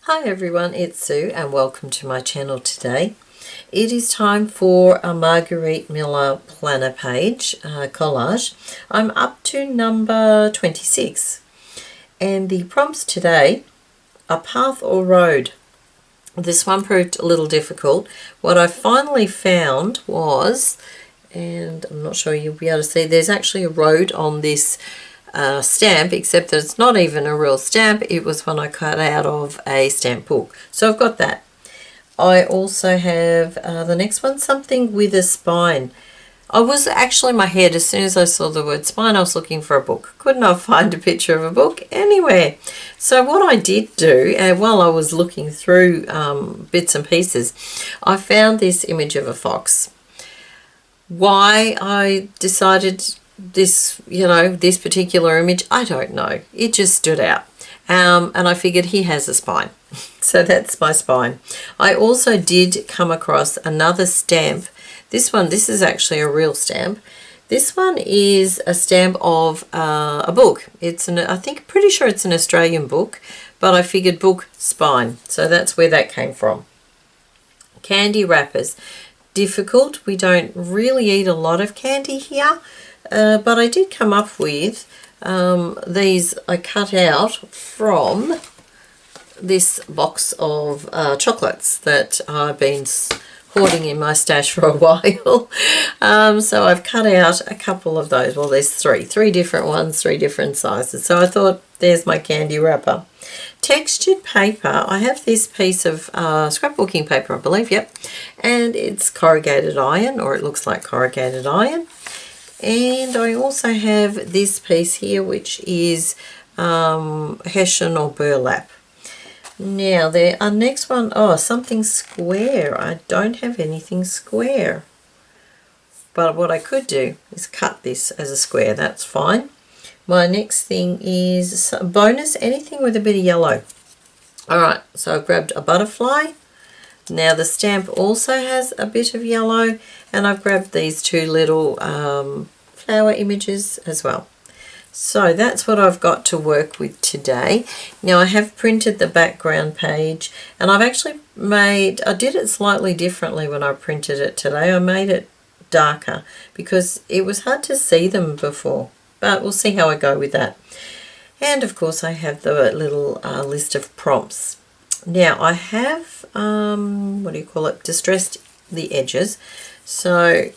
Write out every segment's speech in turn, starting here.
Hi everyone, it's Sue and welcome to my channel today. It is time for a Margarete Miller planner page collage. I'm up to number 26 and the prompts today are path or road. This one proved a little difficult. What I finally found was, and I'm not sure you'll be able to see, there's actually a road on this stamp, except that it's not even a real stamp. It was one I cut out of a stamp book. So I've got that. I also have the next one, something with a spine. I was actually in my head, as soon as I saw the word spine, I was looking for a book. Could not find a picture of a book anywhere. So what I did do, while I was looking through bits and pieces, I found this image of a fox. Why I decided this, this particular image, I don't know. It just stood out. And I figured he has a spine. So that's my spine. I also did come across another stamp. This is actually a real stamp. This one is a stamp of a book. Pretty sure it's an Australian book, but I figured book spine. So that's where that came from. Candy wrappers. Difficult. We don't really eat a lot of candy here. But I did come up with these I cut out from this box of chocolates that I've been hoarding in my stash for a while. So I've cut out a couple of those. Well, there's three different ones, three different sizes. So I thought, there's my candy wrapper. Textured paper. I have this piece of scrapbooking paper, I believe, yep. And it's corrugated iron, or it looks like corrugated iron. And I also have this piece here, which is hessian or burlap. Now, our next one, something square. I don't have anything square. But what I could do is cut this as a square. That's fine. My next thing is bonus, anything with a bit of yellow. Alright, so I've grabbed a butterfly. Now the stamp also has a bit of yellow, and I've grabbed these two little flower images as well. So that's what I've got to work with today. Now I have printed the background page, and I've actually I did it slightly differently when I printed it today. I made it darker because it was hard to see them before, but we'll see how I go with that. And of course I have the little list of prompts. Now I have, distressed the edges, so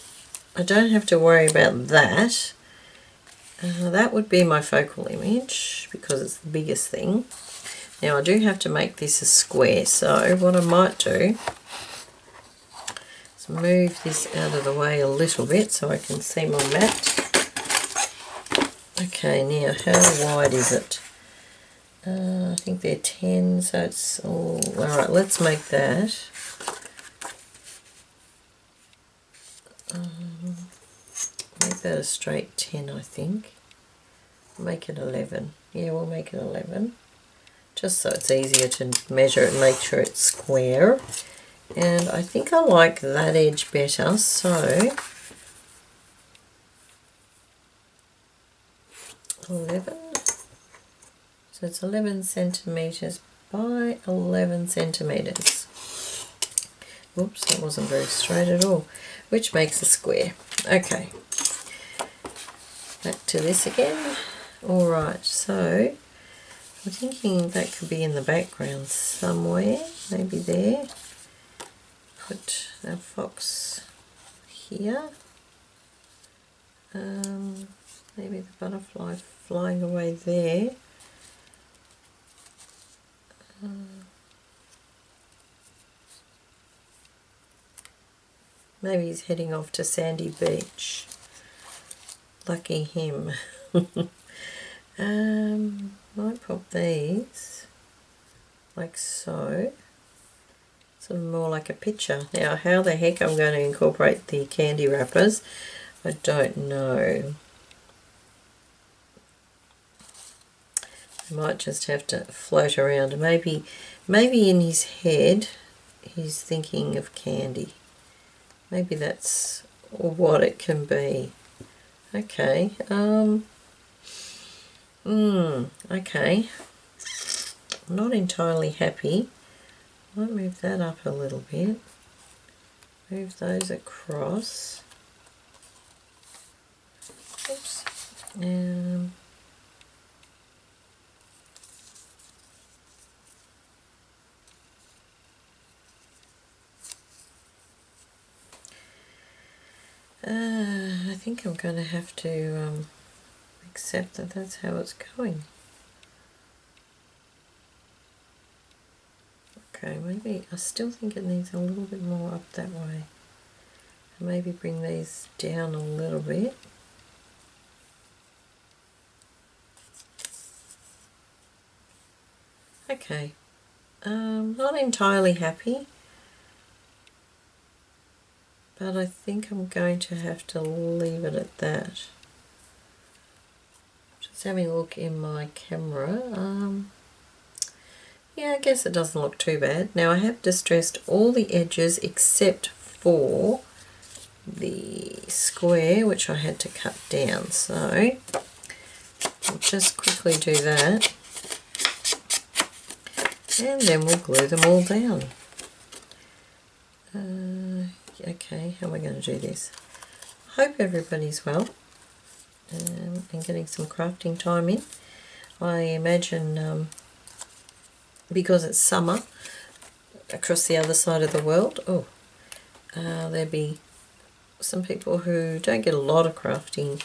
I don't have to worry about that. That would be my focal image because it's the biggest thing. Now I do have to make this a square, so what I might do is move this out of the way a little bit so I can see my mat. Okay, now how wide is it? I think they're 10, so it's all right. Let's make that. Make that a straight 10, I think. Make it 11. Yeah, we'll make it 11. Just so it's easier to measure it and make sure it's square. And I think I like that edge better, so 11. So it's 11 centimetres by 11 centimetres. Oops, that wasn't very straight at all, which makes a square. Okay, back to this again. Alright, so I'm thinking that could be in the background somewhere, maybe there. Put our fox here. Maybe the butterfly flying away there. Maybe he's heading off to Sandy Beach. Lucky him. Might pop these like so. Sort of more like a picture. Now how the heck I'm going to incorporate the candy wrappers, I don't know. I might just have to float around. Maybe in his head he's thinking of candy. Maybe that's what it can be. Okay. Okay. I'm not entirely happy Might move that up a little bit. Move those across. Oops. I think I'm going to have to accept that that's how it's going. Okay, maybe I still think it needs a little bit more up that way. Maybe bring these down a little bit. Okay, not entirely happy, but I think I'm going to have to leave it at that. Just having a look in my camera. Yeah, I guess it doesn't look too bad. Now I have distressed all the edges except for the square, which I had to cut down. So I'll just quickly do that. And then we'll glue them all down. Okay, how am I going to do this? Hope everybody's well and getting some crafting time in. I imagine because it's summer across the other side of the world, there'd be some people who don't get a lot of crafting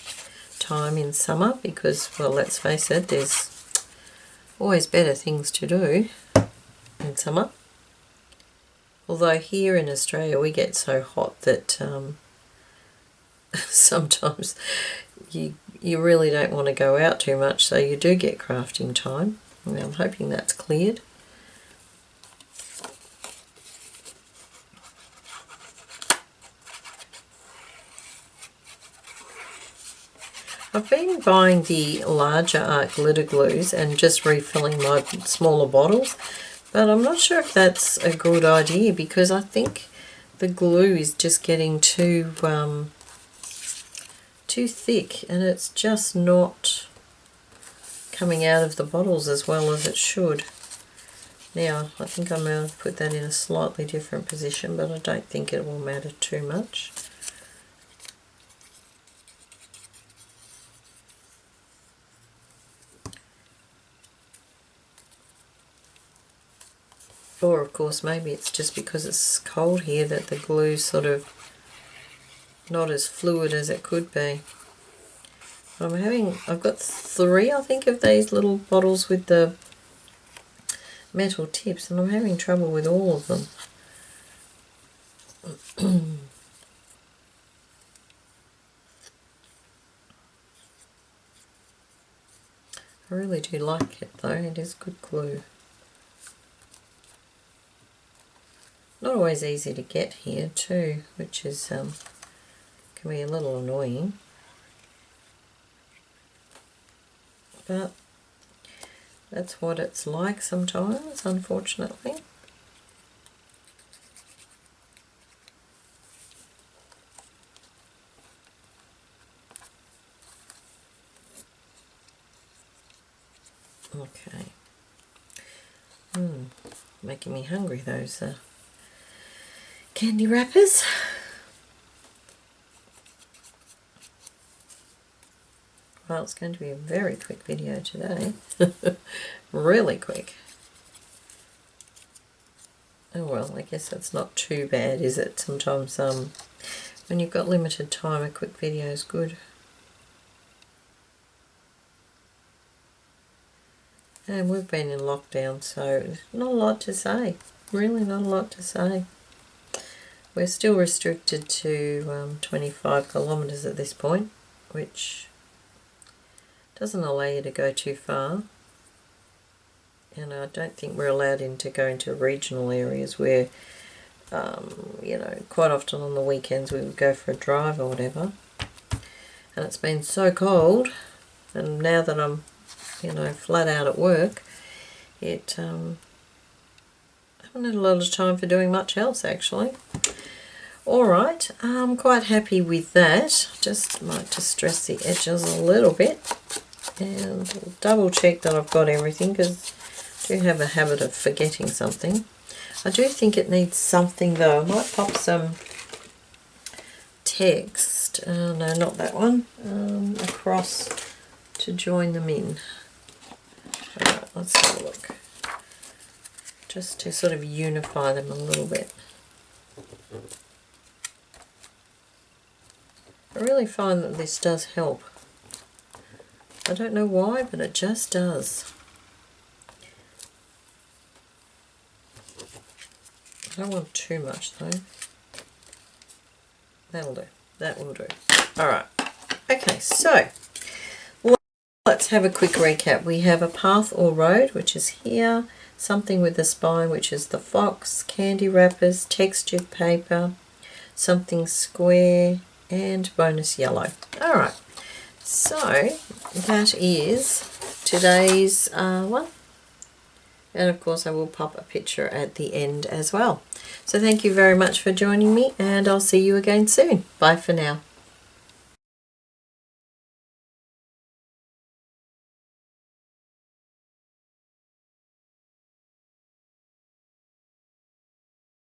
time in summer because, well, let's face it, there's always better things to do in summer. Although here in Australia we get so hot that sometimes you really don't want to go out too much, so you do get crafting time. Now I'm hoping that's cleared. I've been buying the larger art glitter glues and just refilling my smaller bottles, but I'm not sure if that's a good idea because I think the glue is just getting too thick and it's just not coming out of the bottles as well as it should. Now I think I'm going to put that in a slightly different position, but I don't think it will matter too much. Or of course maybe it's just because it's cold here that the glue's sort of not as fluid as it could be. I've got 3 I think of these little bottles with the metal tips and I'm having trouble with all of them. I really do like it though, it is good glue. Not always easy to get here too, which is can be a little annoying. But that's what it's like sometimes, unfortunately. Okay. Making me hungry, those candy wrappers. Well, it's going to be a very quick video today. Really quick. Oh well, I guess that's not too bad, is it? Sometimes when you've got limited time, a quick video is good. And we've been in lockdown, so not a lot to say. Really not a lot to say. We're still restricted to 25 kilometres at this point, which doesn't allow you to go too far. And I don't think we're allowed to go into regional areas where, you know, quite often on the weekends we would go for a drive or whatever. And it's been so cold, and now that I'm, you know, flat out at work, I haven't had a lot of time for doing much else actually. Alright, I'm quite happy with that. Just might distress the edges a little bit and double check that I've got everything because I do have a habit of forgetting something. I do think it needs something though. I might pop some text, no, not that one, across to join them in. Alright, let's have a look. Just to sort of unify them a little bit. I really find that this does help. I don't know why, but it just does. I don't want too much though. That'll do. That will do. Alright. Okay, so let's have a quick recap. We have a path or road, which is here. Something with a spine, which is the fox. Candy wrappers, textured paper, something square, and bonus yellow. Alright. So that is today's one. And of course I will pop a picture at the end as well. So thank you very much for joining me, and I'll see you again soon. Bye for now.